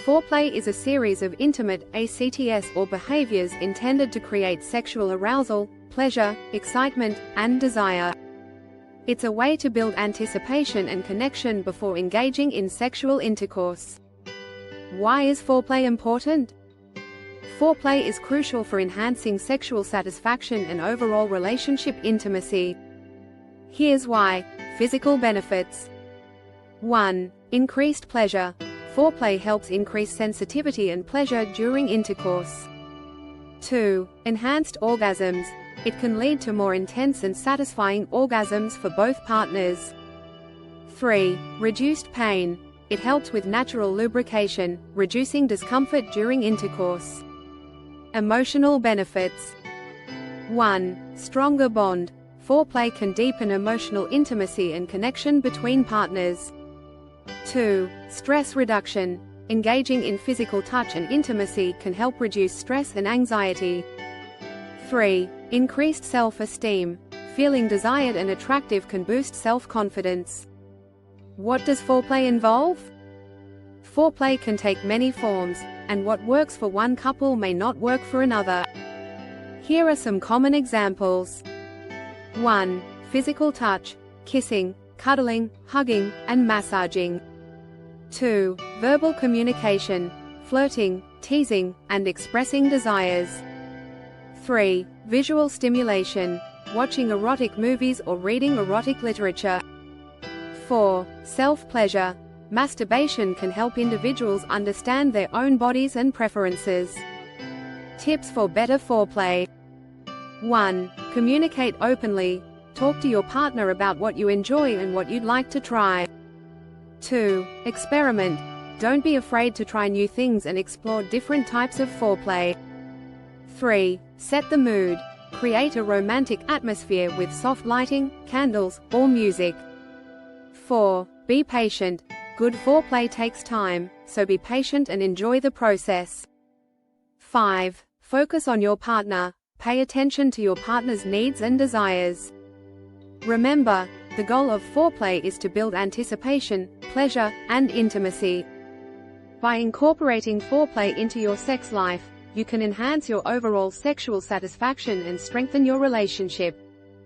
Foreplay is a series of intimate acts or behaviors intended to create sexual arousal, pleasure, excitement, and desire. It's a way to build anticipation and connection before engaging in sexual intercourse. Why is foreplay important? Foreplay is crucial for enhancing sexual satisfaction and overall relationship intimacy. Here's why. Physical benefits. 1. Increased pleasure. Foreplay helps increase sensitivity and pleasure during intercourse. 2. Enhanced orgasms. It can lead to more intense and satisfying orgasms for both partners. 3. Reduced pain. It helps with natural lubrication, reducing discomfort during intercourse. Emotional benefits. 1. Stronger bond. Foreplay can deepen emotional intimacy and connection between partners. 2. Stress reduction. Engaging in physical touch and intimacy can help reduce stress and anxiety. 3. Increased self-esteem. Feeling desired and attractive can boost self-confidence. What does foreplay involve? Foreplay can take many forms, and what works for one couple may not work for another. Here are some common examples. 1. Physical touch, kissing, cuddling, hugging, and massaging. 2. Verbal communication, flirting, teasing, and expressing desires. 3. Visual stimulation, watching erotic movies or reading erotic literature. 4. Self-pleasure. Masturbation can help individuals understand their own bodies and preferences. Tips for better foreplay. 1. Communicate openly. Talk to your partner about what you enjoy and what you'd like to try. 2. Experiment. Don't be afraid to try new things and explore different types of foreplay. 3. Set the mood. Create a romantic atmosphere with soft lighting, candles, or music. 4. Be patient. Good foreplay takes time, so be patient and enjoy the process. 5. Focus on your partner. Pay attention to your partner's needs and desires. Remember, the goal of foreplay is to build anticipation, pleasure, and intimacy. By incorporating foreplay into your sex life, you can enhance your overall sexual satisfaction and strengthen your relationship.